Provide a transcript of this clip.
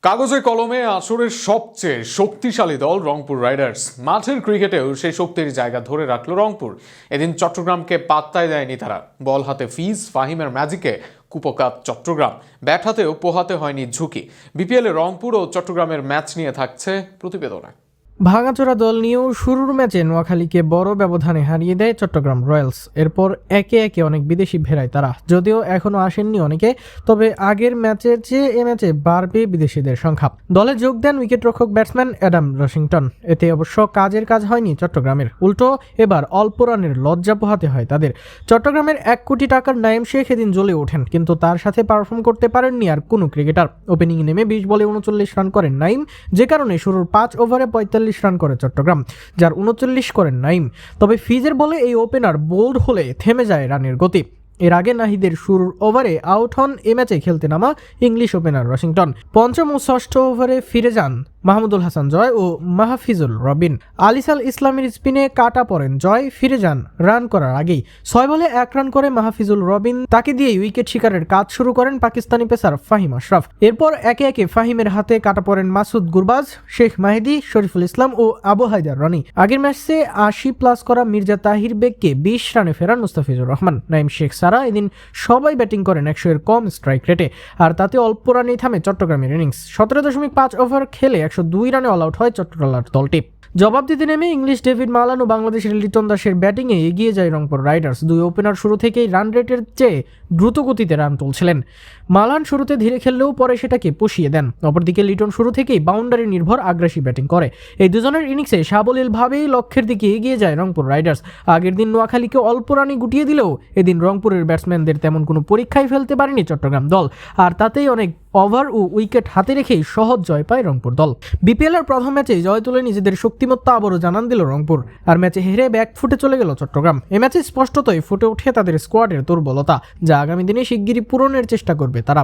কাগজে কলমে আসরের সবচেয়ে শক্তিশালী দল রংপুর রাইডার্স। মাঠের ক্রিকেটেও সেই শক্তির জায়গা ধরে রাখল রংপুর। এদিন চট্টগ্রামকে পাত্তাই দেয়নি তারা। বল হাতে ফিজ, ফাহিমের ম্যাজিকে কুপকাত চট্টগ্রাম। ব্যাট হাতেও পোহাতে হয়নি ঝুঁকি। বিপিএলে রংপুর ও চট্টগ্রামের ম্যাচ নিয়ে থাকছে প্রতিবেদনে। ভাঙাচোরা দল নিয়েও শুরুর ম্যাচে নোয়াখালীকে বড় ব্যবধানে হারিয়ে দেয় চট্টগ্রাম রয়্যালস। এরপর একে একে অনেক বিদেশি ভেড়ায় তারা, যদিও এখনো আসেননি অনেকে। তবে আগের ম্যাচের চেয়ে এ ম্যাচে বাড়বে বিদেশিদের সংখ্যা। দলে যোগ দেন উইকেটরক্ষক ব্যাটসম্যান অ্যাডাম রশিংটন। এতে অবশ্য কাজের কাজ হয়নি চট্টগ্রামের, উল্টো এবার অল্প রানের লজ্জা পোহাতে হয় তাদের। চট্টগ্রামের 1 কোটি টাকার নাইম শেখ এদিন জ্বলে ওঠেন, কিন্তু তার সাথে পারফর্ম করতে পারেননি আর কোনো ক্রিকেটার। ওপেনিংয়ে নেমে 20 বলে 39 রান করেন নাইম, যে কারণে শুরুর 5 ওভারে 45 রান করে চট্টগ্রাম, যার 39 করেন নাইম। তবে ফিজের বলে এই ওপেনার বোল্ড হলে থেমে যায় রানের গতি। এর আগে নাহিদের শুরুর ওভারে আউট হন এ ম্যাচে খেলতে নামা ইংলিশ ওপেনার রশিংটন। পঞ্চম ও ষষ্ঠ ওভারে ফিরে যান মাহমুদুল হাসান জয় ও মাহফিজুল রবিন। আলিসাল ইসলামের স্পিনে কাটা পড়েন জয়, ফিরে যান রান করার আগেই। 6 বলে 1 রান করে মাহফিজুল রবিন, তাকে দিয়েই উইকেট শিকারের কাজ শুরু করেন পাকিস্তানি পেসার ফাহিম আশরাফ। এরপর একে একে ফাহিমের হাতে কাটা পড়েন মাসুদ গুরবাজ, শেখ মাহিদি, শরীফুল ইসলাম ও আবু হায়দার রনি। আগের ম্যাচে 80+ করা মির্জা তাহির বেগকে 20 রানে ফেরান মুস্তাফিজুর রহমান। নাইম শেখ সারা এদিন সবাই ব্যাটিং করেন 100 এর কম স্ট্রাইক রেটে, আর তাতে অল্প রানেই থামে চট্টগ্রামের ইনিংস। 17.5 ওভার খেলে 102 রানে অল আউট হয় চট্টগ্রাম দলটি। জবাব দিতে নেমে ইংলিশ ডেভিড মালান ও বাংলাদেশের লিটন দাসের ব্যাটিংয়ে এগিয়ে যায় রংপুর রাইডার্স। দুই ওপেনার শুরু থেকেই রান রেটের চেয়ে দ্রুত গতিতে রান তুলছিলেন। মালান শুরুতে ধীরে খেললেও পরে সেটাকে পুষিয়ে দেন। অপরদিকে লিটন শুরু থেকেই বাউন্ডারি নির্ভর আগ্রাসী ব্যাটিং করে। এই দুজনের ইনিংসে সাবলীলভাবেই লক্ষ্যের দিকে এগিয়ে যায় রংপুর রাইডার্স। আগের দিন নোয়াখালীকে অল্প রানে গুটিয়ে দিলেও এদিন রংপুরের ব্যাটসম্যানদের তেমন কোনো পরীক্ষায় ফেলতে পারেনি চট্টগ্রাম দল, আর তাতেই অনেক ওভার ও উইকেট হাতে রেখেই সহজ জয় পায় রংপুর দল। বিপিএলের প্রথম ম্যাচে জয় তুলে নিজেদের শক্তিমত্তা আবারও জানান দিল রংপুর, আর ম্যাচে হেরে ব্যাকফুটে চলে গেল চট্টগ্রাম। এই ম্যাচে স্পষ্টতই ফুটে ওঠে তাদের স্কোয়াডের দুর্বলতা, যা আগামী দিনে শিগগিরই পূরণের চেষ্টা করবে তারা।